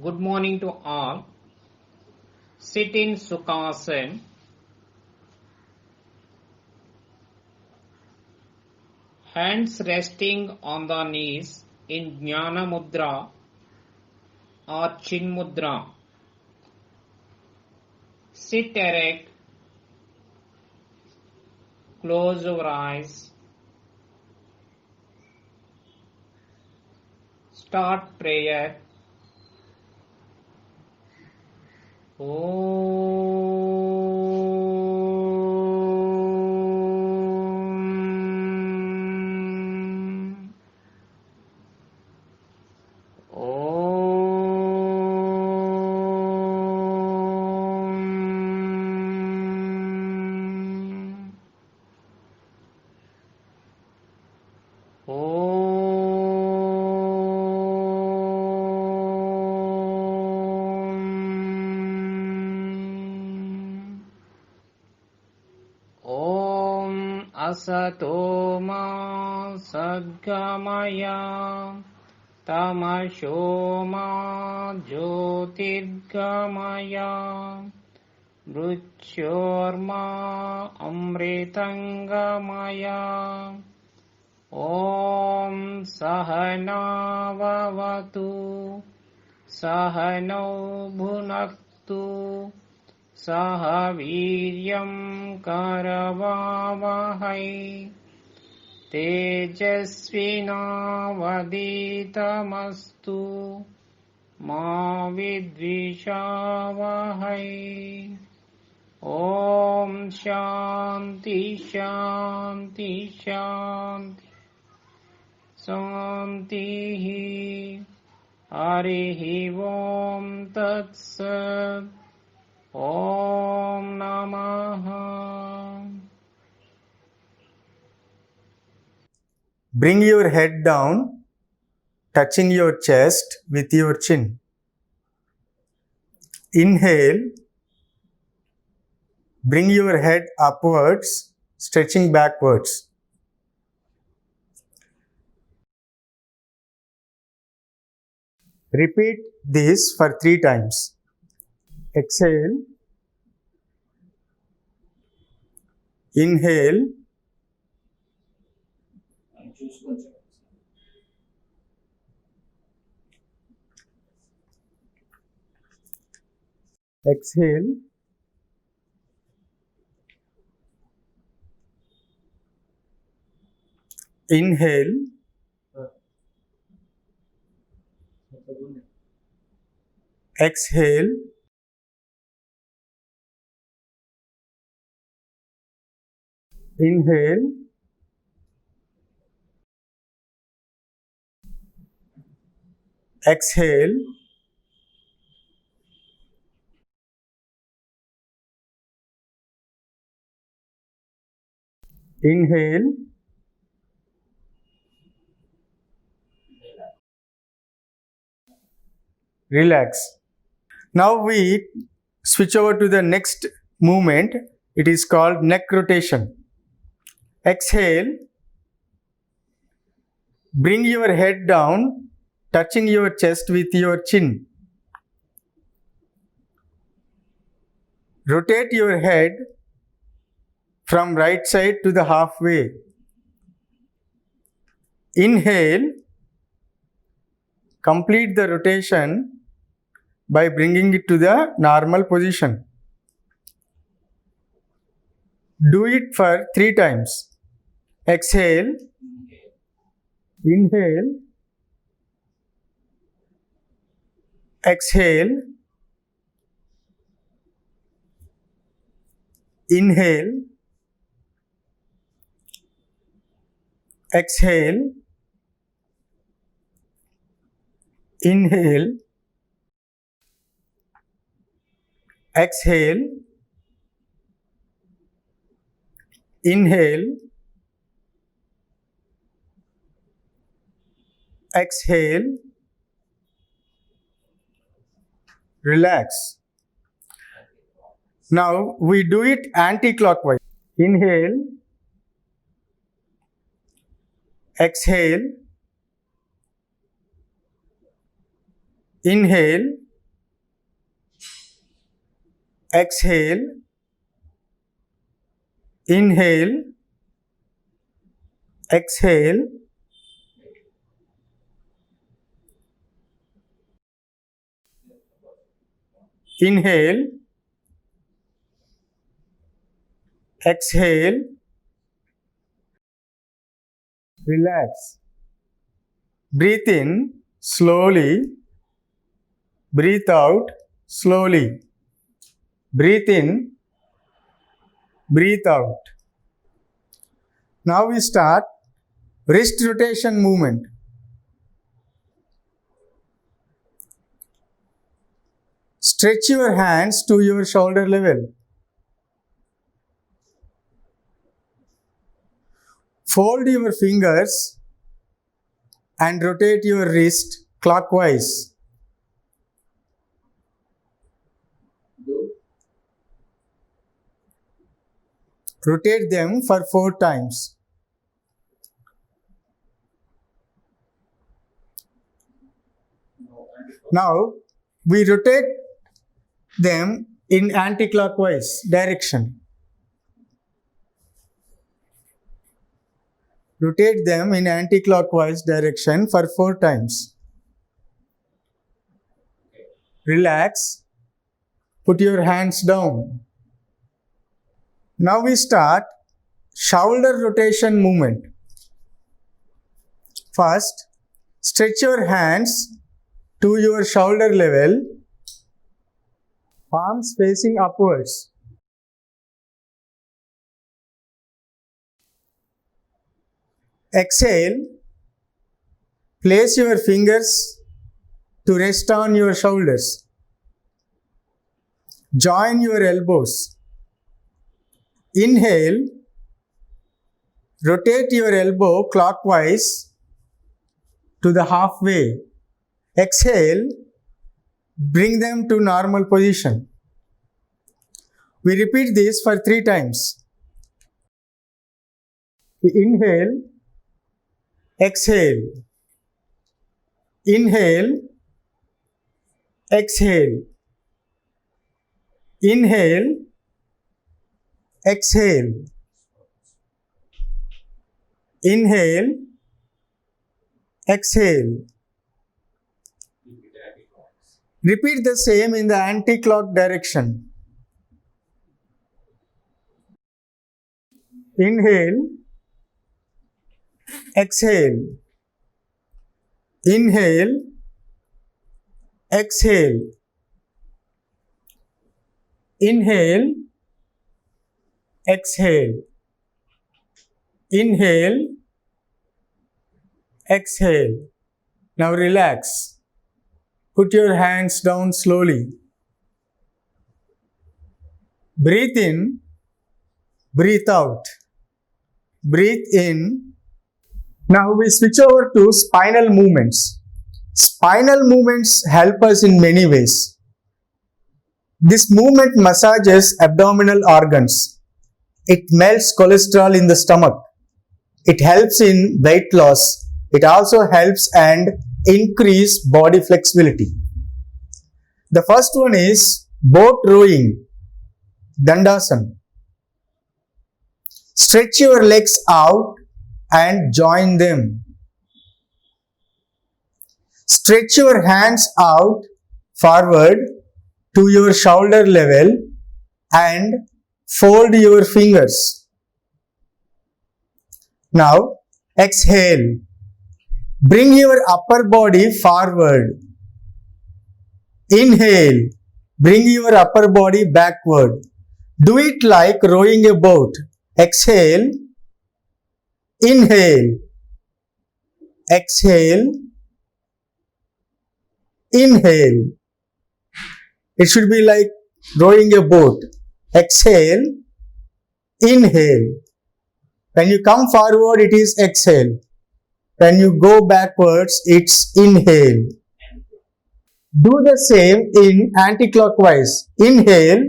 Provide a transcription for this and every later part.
Good morning to all. Sit in Sukhasana. Hands resting on the knees in Jnana Mudra or Chin Mudra. Sit erect. Close your eyes. Start prayer. Asato ma sadgamaya tamasho ma jyotirgamaya mrityorma amritangamaya Om Sahana Vavatu Sahano Bhunaktu Saha Viryam Karavavahai Tejasvinavaditamastu Ma Vidvishavahai Om Shanti Shanti Shanti Santihi Harihi Om Tat Sat Om Namaha. Bring your head down, touching your chest with your chin. Inhale. Bring your head upwards, stretching backwards. Repeat this for 3 times. Exhale. Inhale. Exhale. Inhale. Exhale. Inhale. Exhale. Inhale. Relax. Now we switch over to the next movement. It is called neck rotation. Exhale. Bring your head down, touching your chest with your chin. Rotate your head from right side to the halfway. Inhale. Complete the rotation by bringing it to the normal position. Do it for 3 times. Exhale. Inhale. Exhale. Inhale. Exhale. Inhale. Exhale. Inhale. Exhale. Relax. Now we do it anti-clockwise. Inhale. Exhale. Inhale. exhale, inhale, exhale, inhale, exhale, relax. Breathe in slowly, breathe out slowly. Breathe in, breathe out. Now we start wrist rotation movement. Stretch your hands to your shoulder level. Fold your fingers and rotate your wrist clockwise. Rotate them for 4 times. Now we rotate them in anti-clockwise direction. Rotate them in anti-clockwise direction for 4 times. Relax. Put your hands down. Now we start shoulder rotation movement. First, stretch your hands to your shoulder level, palms facing upwards. Exhale, place your fingers to rest on your shoulders. Join your elbows. Inhale, rotate your elbow clockwise to the halfway. Exhale, bring them to normal position. We repeat this for 3 times. We inhale, exhale, inhale, exhale, inhale, exhale, inhale, exhale. Repeat the same in the anti-clock direction. Inhale, exhale, inhale, exhale, inhale, exhale, inhale, exhale. Now relax. Put your hands down slowly. Breathe in, breathe out. Breathe in. Now we switch over to spinal movements. Spinal movements help us in many ways. This movement massages abdominal organs. It melts cholesterol in the stomach. It helps in weight loss. It also helps and increase body flexibility. The first one is boat rowing, Dandasana. Stretch your legs out and join them. Stretch your hands out forward to your shoulder level and fold your fingers. Now exhale. Bring your upper body forward. Inhale. Bring your upper body backward. Do it like rowing a boat. Exhale. Inhale. Exhale. Inhale. It should be like rowing a boat. Exhale. Inhale. When you come forward, it is exhale. When you go backwards, it's inhale. Do the same in anti-clockwise. Inhale.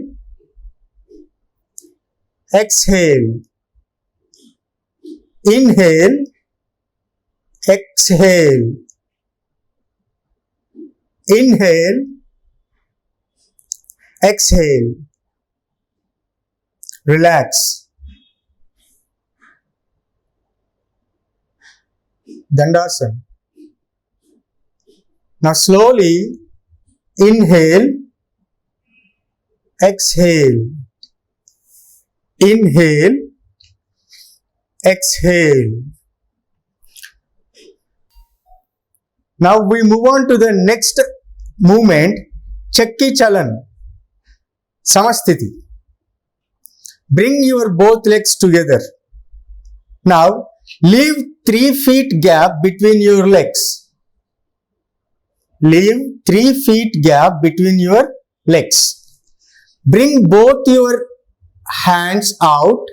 Exhale. Inhale. Exhale. Inhale. Exhale. Relax. Dandasana. Now slowly inhale, exhale. Inhale, exhale. Now we move on to the next movement, Chakki Chalan, Samasthiti. Bring your both legs together. Now leave 3 feet gap between your legs. Leave 3 feet gap between your legs. Bring both your hands out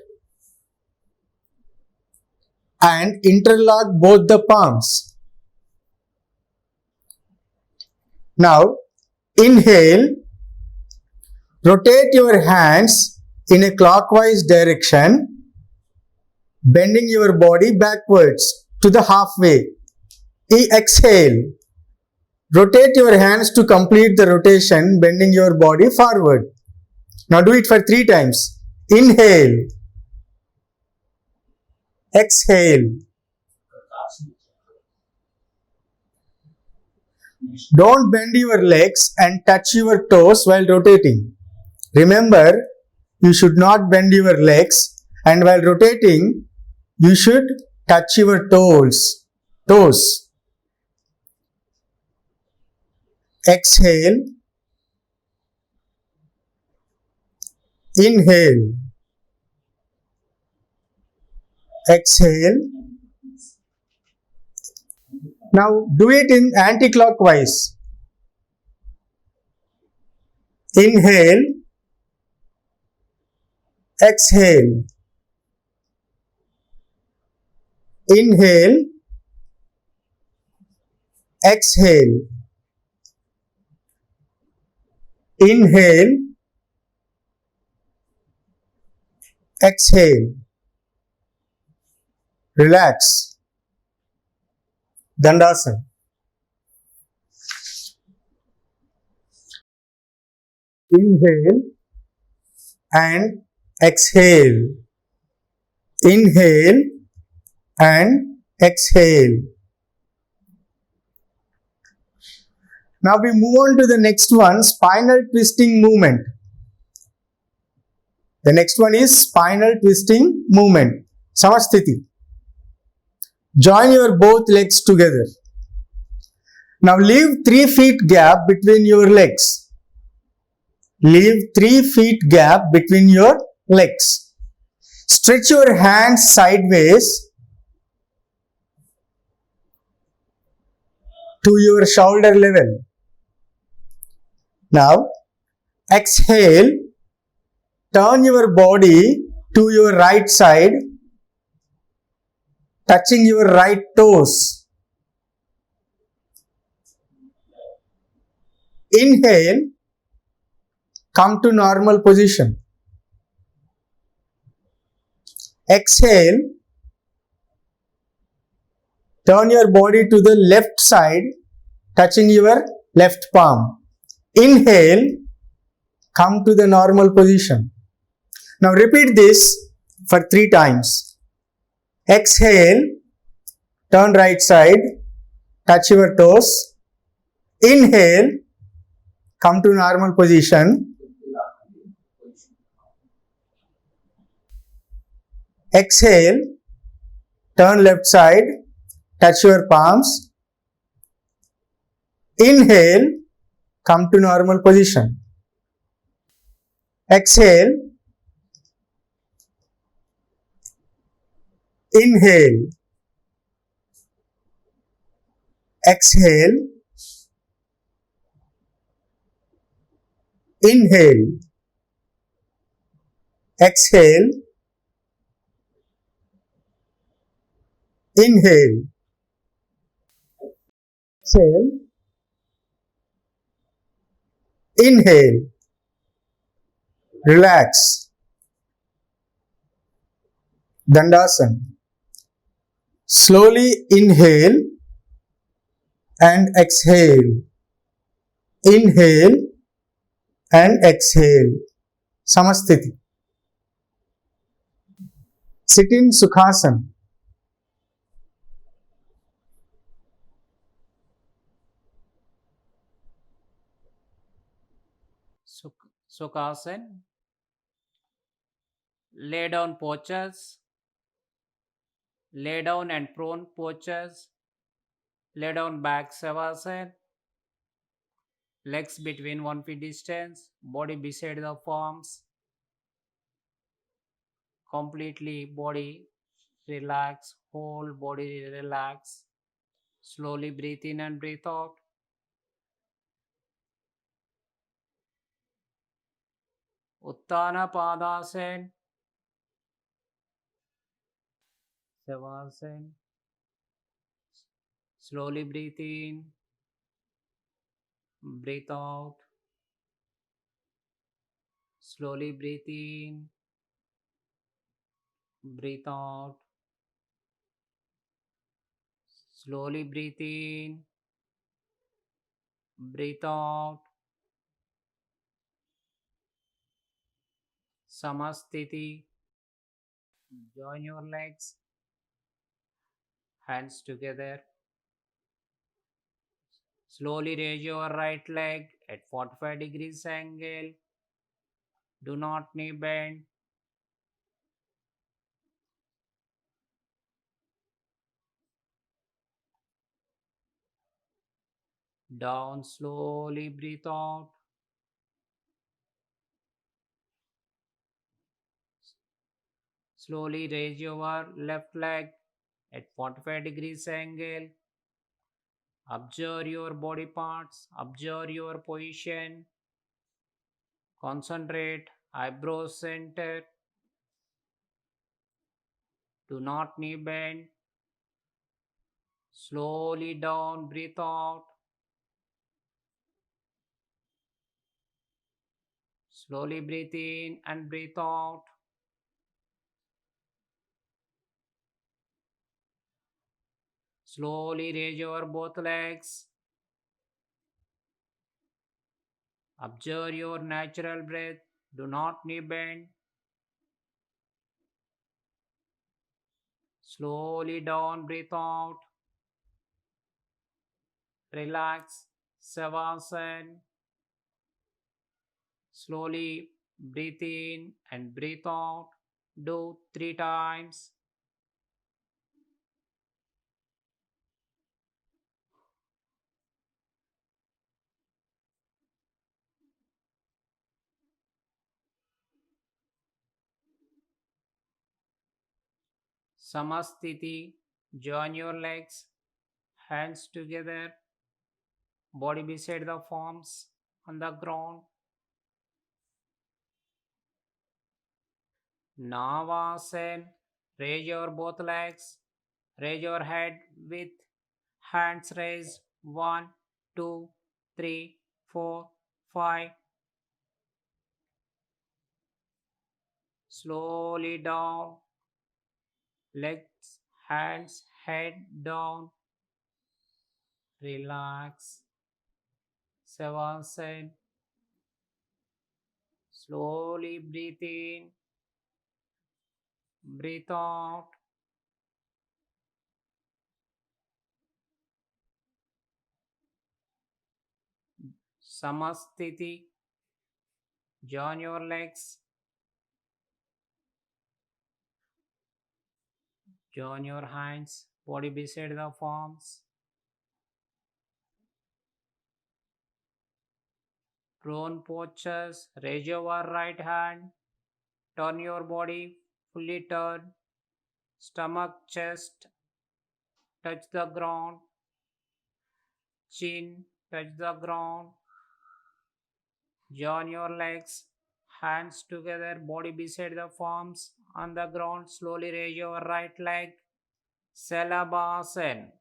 and interlock both the palms. Now inhale, rotate your hands in a clockwise direction, bending your body backwards to the halfway. Exhale, rotate your hands to complete the rotation, bending your body forward. Now do it for 3 times. Inhale, exhale. Don't bend your legs and touch your toes while rotating. Remember, you should not bend your legs, and while rotating, you should touch your toes. Exhale, inhale, exhale. Now do it in anti-clockwise. Inhale, exhale. Inhale, exhale. Inhale, exhale. Relax. Dandasana. Inhale and exhale. Inhale and exhale. Now we move on to the next one, spinal twisting movement. The next one is spinal twisting movement, Samasthiti. Join your both legs together. Now leave 3 feet gap between your legs. Leave 3 feet gap between your legs. Stretch your hands sideways to your shoulder level. Now exhale, turn your body to your right side, touching your right toes. Inhale, come to normal position. Exhale, turn your body to the left side, touching your left palm. Inhale, come to the normal position. Now repeat this for 3 times. Exhale, turn right side, touch your toes. Inhale, come to normal position. Exhale, turn left side, touch your palms. Inhale, come to normal position. Exhale, inhale, exhale, inhale, exhale, inhale, exhale, inhale. Relax. Dandasana. Slowly inhale and exhale. Inhale and exhale. Samasthiti. Sit in Sukhasana. Sukhasana. Lay down postures. Lay down and prone postures. Lay down back Savasana. Legs between 1 feet distance. Body beside the palms. Completely body relax. Whole body relax. Slowly breathe in and breathe out. Uttana Padasana. Savasana. Slowly breathe in. Breathe out. Slowly breathe in. Breathe out. Slowly breathe in. Breathe out. Samastiti. Join your legs. Hands together. Slowly raise your right leg at 45 degrees angle. Do not knee bend. Down, slowly breathe out. Slowly raise your left leg at 45 degrees angle. Observe your body parts. Observe your position. Concentrate. Eyebrows center. Do not knee bend. Slowly down, breathe out. Slowly breathe in and breathe out. Slowly raise your both legs. Observe your natural breath. Do not knee bend. Slowly down, breathe out. Relax. Savasana. Slowly breathe in and breathe out. Do 3 times. Samastiti. Join your legs. Hands together. Body beside the palms on the ground. Navasana. Raise your both legs. Raise your head with hands raised. 1, 2, 3, 4, 5. Slowly down. Legs, hands, head down. Relax. Savasana. Slowly breathe in. Breathe out. Samastiti. Join your legs. Join your hands. Body beside the palms. Prone postures. Raise your right hand. Turn your body. Fully turn. Stomach, chest. Touch the ground. Chin. Touch the ground. Join your legs. Hands together. Body beside the palms. On the ground. Slowly raise your right leg. Salabhasana.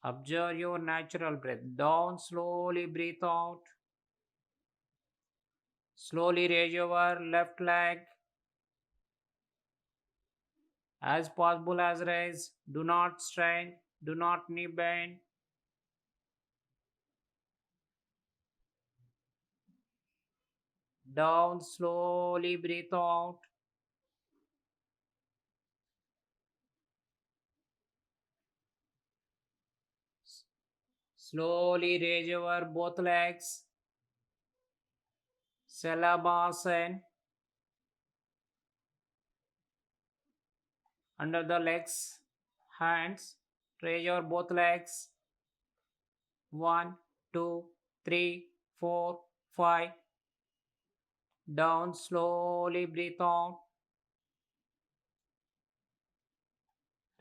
Observe your natural breath. Down, slowly breathe out. Slowly raise your left leg. As possible as raise. Do not strain. Do not knee bend. Down, slowly breathe out. Slowly raise your both legs. Shalabhasana. Under the legs, hands. Raise your both legs. 1, 2, 3, 4, 5. Down, slowly breathe out.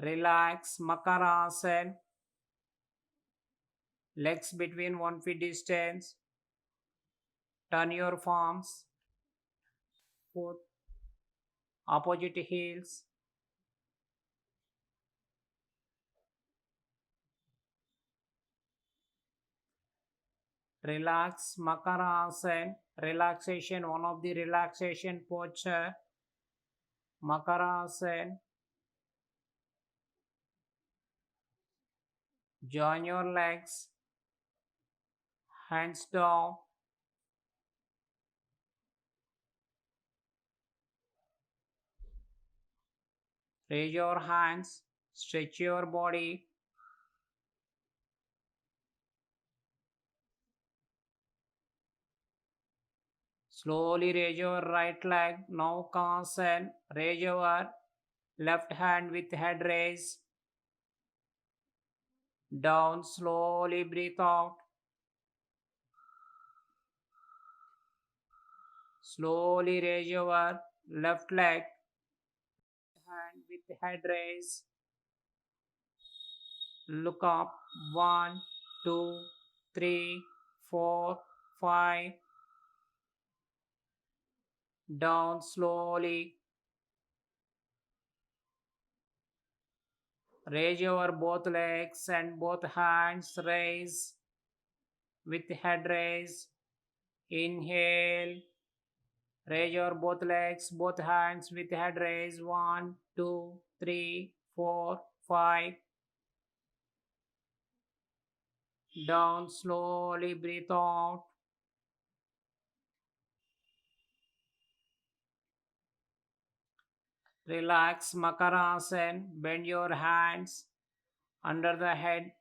Relax, Makarasana. Legs between 1 feet distance. Turn your palms. Foot. Opposite heels. Relax, Makarasana. Relaxation, one of the relaxation posture. Makarasana. Join your legs. Hands down. Raise your hands. Stretch your body. Slowly raise your right leg. Now Kansan. Raise your left hand with head raise. Down. Slowly breathe out. Slowly raise your left leg. Hand with head raise. Look up. 1, 2, 3, 4, 5. Down slowly. Raise your both legs and both hands raise with head raise. Inhale. Raise your both legs, both hands with head raise. 1, 2, 3, 4, 5. Down slowly, breathe out. Relax, Makarasana. Bend your hands under the head,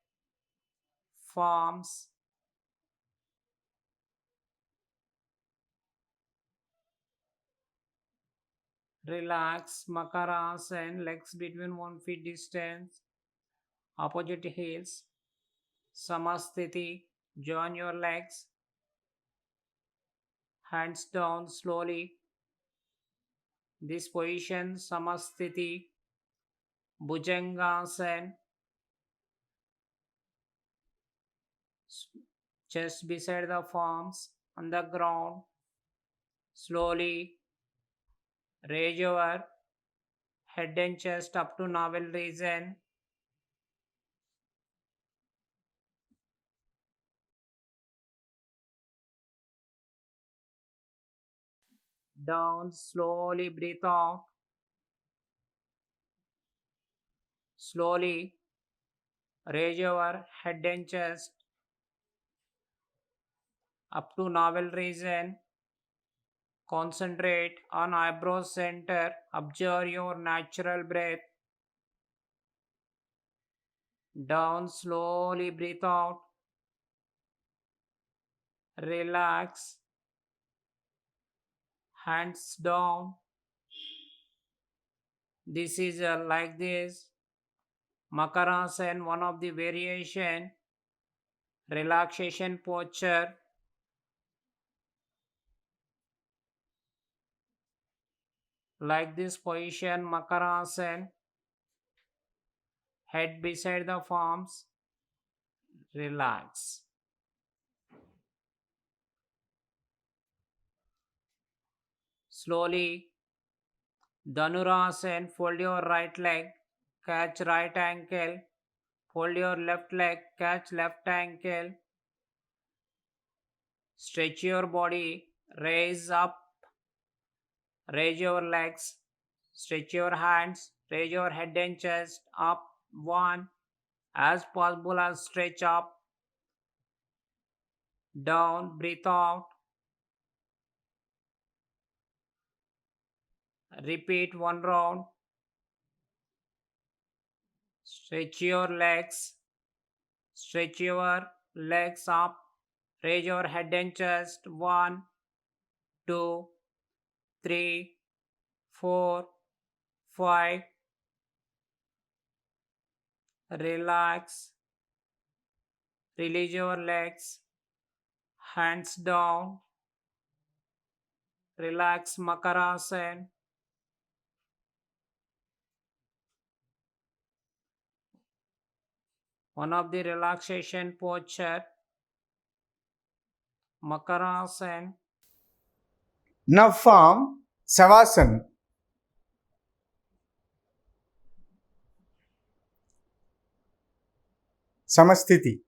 palms. Relax, Makarasana. Legs between 1 feet distance. Opposite heels. Samasthiti. Join your legs. Hands down slowly. This position, Samasthiti. Bhujangasana. Chest beside the palms on the ground. Slowly raise your head and chest up to navel region. Down, slowly breathe out. Slowly raise your head and chest up to navel region. Concentrate on eyebrow center. Observe your natural breath. Down, slowly breathe out. Relax. Hands down. This is like this. Makarasana, one of the variation. Relaxation posture. Like this position, Makarasana. Head beside the palms. Relax. Slowly, Dhanurasana. Fold your right leg. Catch right ankle. Fold your left leg. Catch left ankle. Stretch your body. Raise up. Raise your legs. Stretch your hands. Raise your head and chest up. 1. As possible as stretch up. Down. Breathe out. Repeat one round. Stretch your legs. Stretch your legs up. Raise your head and chest. 1, 2, 3, 4, 5. Relax. Release your legs. Hands down. Relax Makarasana. One of the relaxation posture. Makarasana. Now form Savasana. Samasthiti.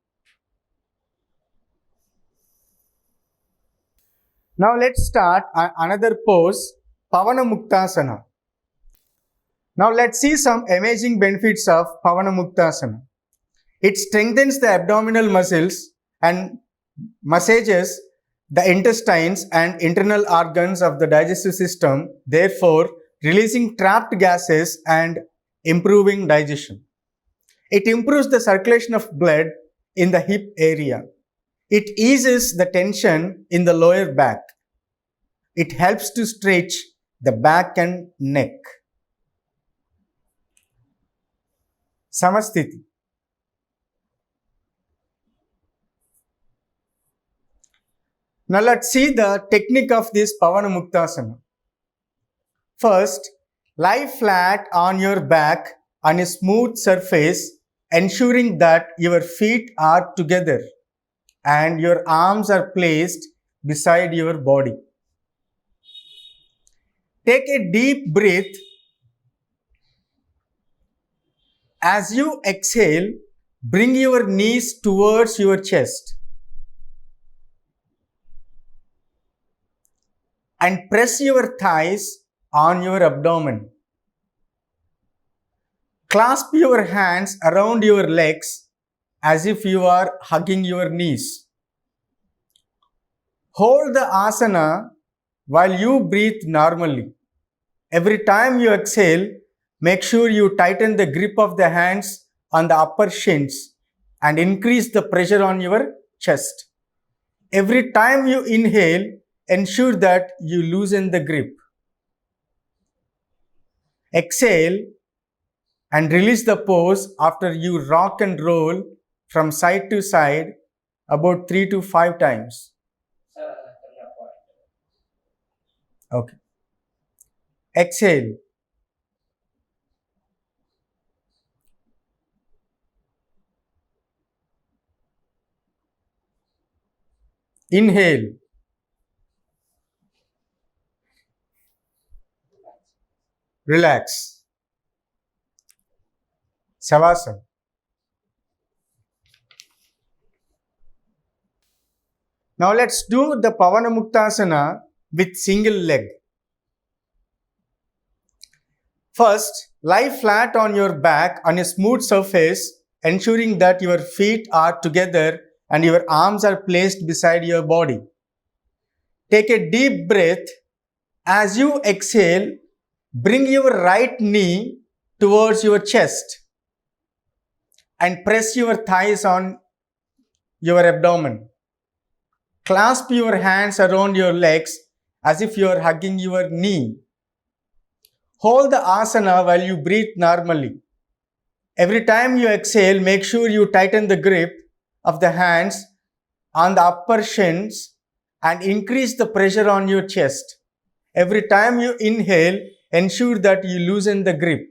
Now let's start another pose, Pavana Muktasana. Now let's see some amazing benefits of Pavana Muktasana. It strengthens the abdominal muscles and massages the intestines and internal organs of the digestive system, therefore releasing trapped gases and improving digestion. It improves the circulation of blood in the hip area. It eases the tension in the lower back. It helps to stretch the back and neck. Samasthiti. Now let's see the technique of this Pavana Muktasana. First, lie flat on your back on a smooth surface, ensuring that your feet are together and your arms are placed beside your body. Take a deep breath. As you exhale, bring your knees towards your chest and press your thighs on your abdomen. Clasp your hands around your legs as if you are hugging your knees. Hold the asana while you breathe normally. Every time you exhale, make sure you tighten the grip of the hands on the upper shins and increase the pressure on your chest. Every time you inhale, ensure that you loosen the grip. Exhale and release the pose after you rock and roll from side to side about 3 to 5 times. Okay. Exhale. Inhale. Relax. Savasana. Now let's do the Pavana Muktasana with single leg. First, lie flat on your back on a smooth surface, ensuring that your feet are together and your arms are placed beside your body. Take a deep breath. As you exhale, bring your right knee towards your chest and press your thighs on your abdomen. Clasp your hands around your legs as if you are hugging your knee. Hold the asana while you breathe normally. Every time you exhale, make sure you tighten the grip of the hands on the upper shins and increase the pressure on your chest. Every time you inhale, ensure that you loosen the grip.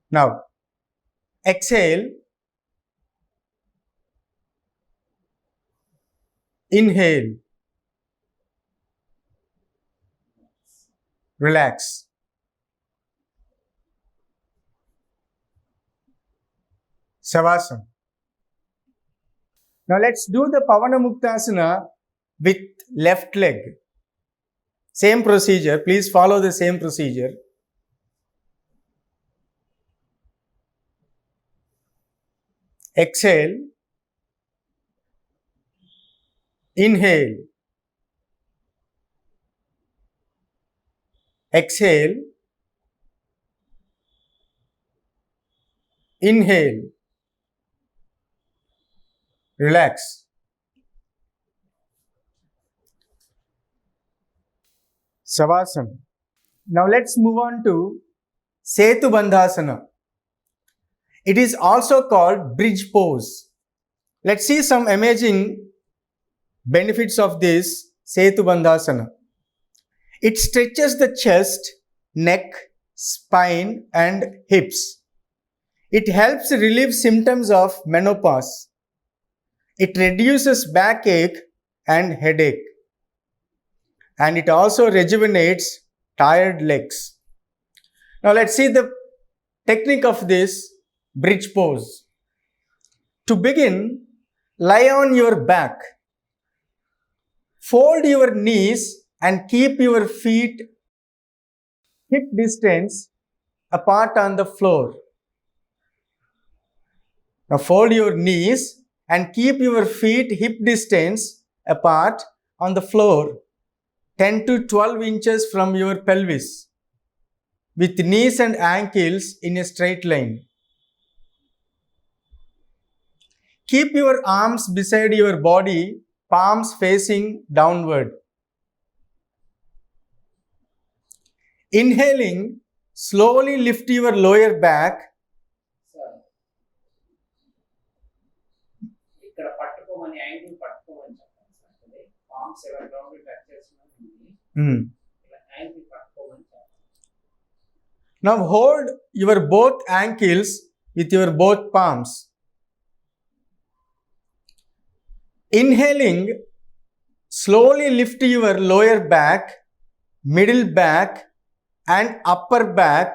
Now, exhale. Inhale. Relax. Savasana. Now let's do the Pavana Muktasana with left leg. Same procedure. Please follow the same procedure. Exhale. Inhale. exhale, inhale, relax. Savasana. Now let's move on to Setu Bandhasana. It is also called bridge pose. Let's see some amazing benefits of this Setu Bandhasana. It stretches the chest, neck, spine and hips. It helps relieve symptoms of menopause. It reduces backache and headache. And it also rejuvenates tired legs. Now let's see the technique of this bridge pose. To begin, lie on your back. Fold your knees and keep your feet hip distance apart on the floor. Now fold your knees and keep your feet hip distance apart on the floor, 10 to 12 inches from your pelvis, with knees and ankles in a straight line. Keep your arms beside your body, palms facing downward. Inhaling, slowly lift your lower back. ఇక్కడ పట్టుకోమని angle పట్టుకోమని చెప్పండి sir. Palms ఎలా ground touch చేస్తున్నాను ఇలా angle పట్టుకోమని చెప్పండి. Now hold your both ankles with your both palms. Inhaling, slowly lift your lower back, middle back and upper back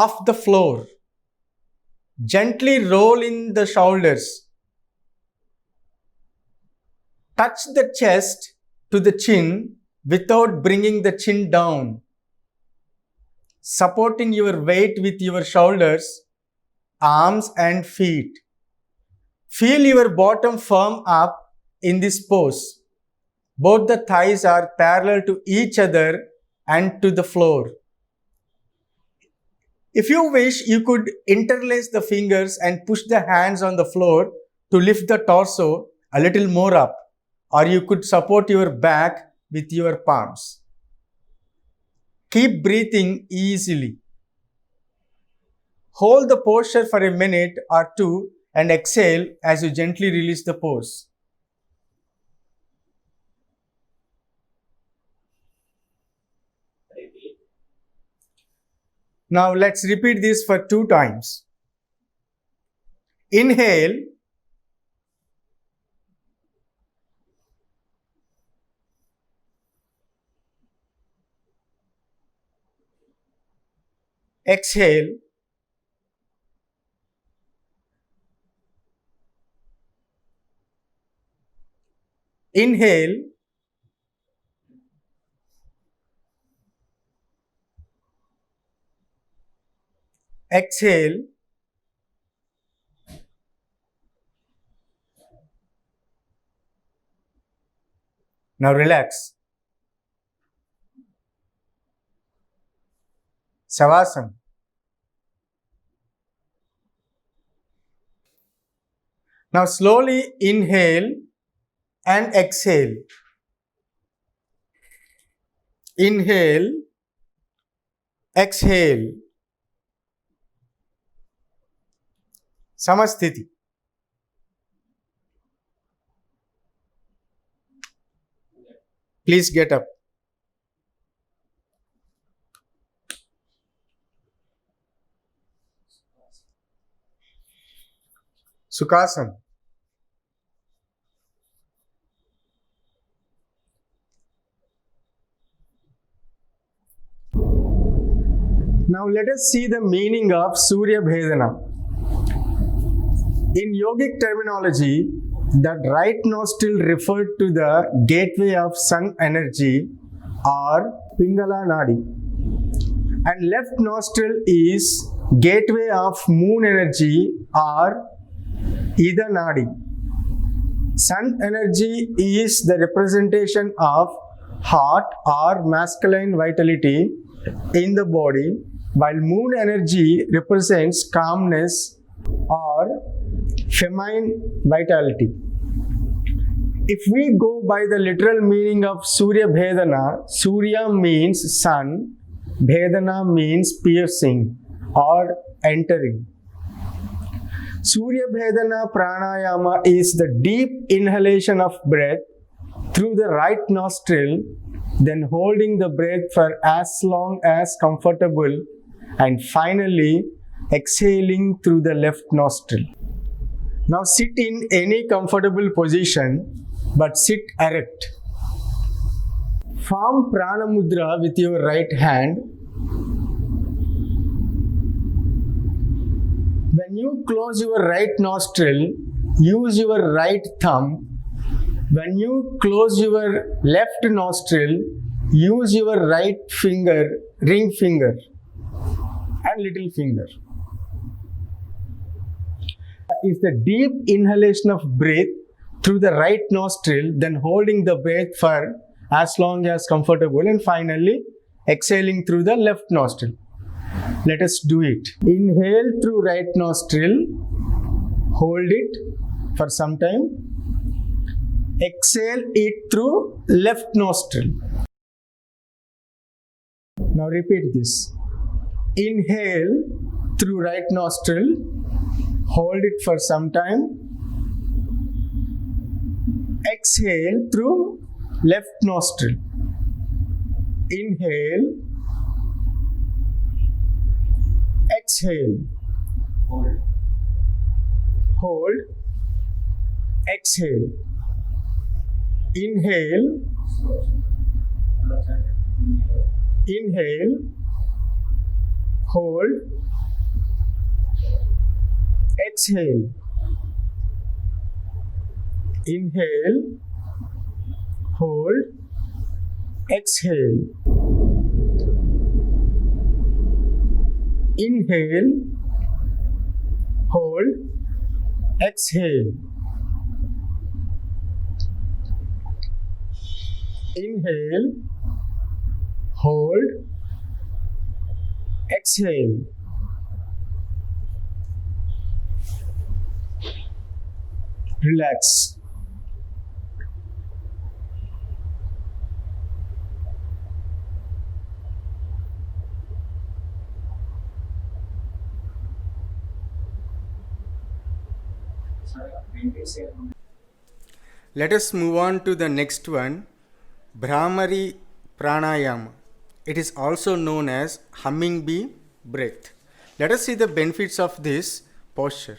off the floor. Gently roll in the shoulders. Touch the chest to the chin without bringing the chin down. Supporting your weight with your shoulders, arms and feet. Feel your bottom firm up in this pose. Both the thighs are parallel to each other and to the floor. If you wish, you could interlace the fingers and push the hands on the floor to lift the torso a little more up, or you could support your back with your palms. Keep breathing easily. Hold the posture for a minute or two and exhale as you gently release the pose. Now let's repeat this for 2 times. Inhale. Exhale. Inhale. Exhale. Now relax. Savasana. Now slowly inhale and exhale. Inhale, exhale. Samasthiti. Please get up. Sukhasana. Now let us see the meaning of Surya Bhedana. In yogic terminology, the right nostril referred to the gateway of sun energy or Pingala Nadi, and left nostril is gateway of moon energy or Ida Nadi. Sun energy is the representation of heart or masculine vitality, in the body, while moon energy represents calmness or feminine vitality. If we go by the literal meaning of Surya Bhedana, Surya means sun, Bhedana means piercing or entering. Surya Bhedana Pranayama is the deep inhalation of breath through the right nostril, then holding the breath for as long as comfortable, and finally exhaling through the left nostril. Now sit in any comfortable position, but sit erect. Form Prana Mudra with your right hand. When you close your right nostril, use your right thumb. When you close your left nostril, use your right finger, ring finger, and little finger. Is the deep inhalation of breath through the right nostril, then holding the breath for as long as comfortable, and finally exhaling through the left nostril. Let us do it. Inhale through right nostril, hold it for some time. Exhale it through left nostril. Now repeat this. Inhale through right nostril, hold it for some time. Exhale through left nostril. Inhale. Exhale. Hold. Exhale. Inhale. Inhale. Hold. Exhale. Inhale. Hold. Exhale. Inhale. Hold. Exhale. Inhale. Hold. Exhale. Relax. Let us move on to the next one, Bhramari Pranayama. It is also known as humming bee breath. Let us see the benefits of this posture.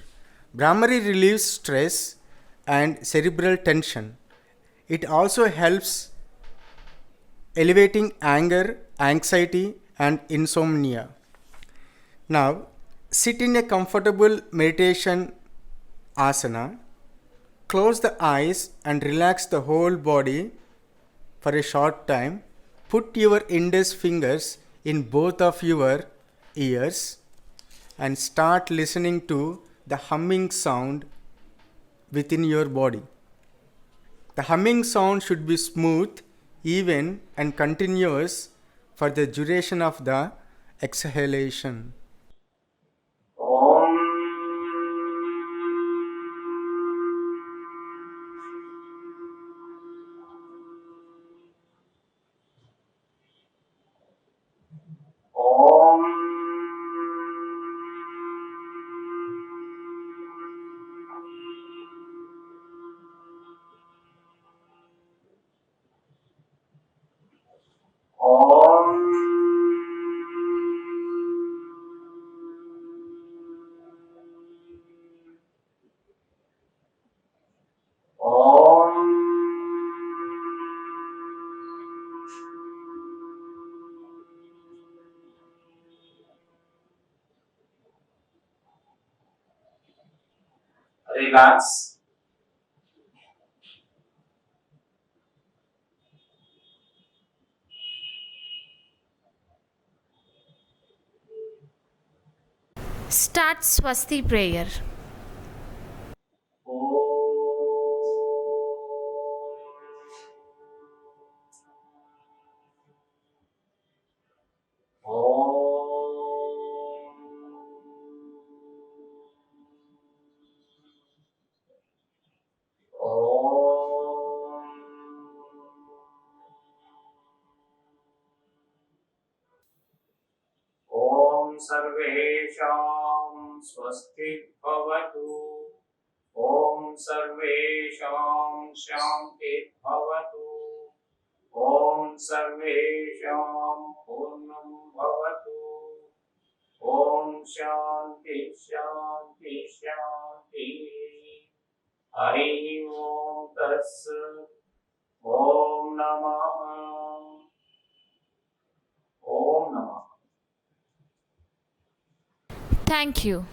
Bhramari relieves stress and cerebral tension. It also helps elevating anger, anxiety, and insomnia. Now, sit in a comfortable meditation asana. Close the eyes and relax the whole body for a short time. Put your index fingers in both of your ears and start listening to the humming sound within your body. The humming sound should be smooth, even, and continuous for the duration of the exhalation. Relax. Start Swasti prayer. सर्वेषां स्वस्ति भवतु ॐ सर्वेषां शान्ति भवतु ॐ सर्वेषां पूर्णं भवतु ॐ शान्ति शान्ति शान्ति हरि ओम तत्सत् ओम नमः ओम नमः Thank you.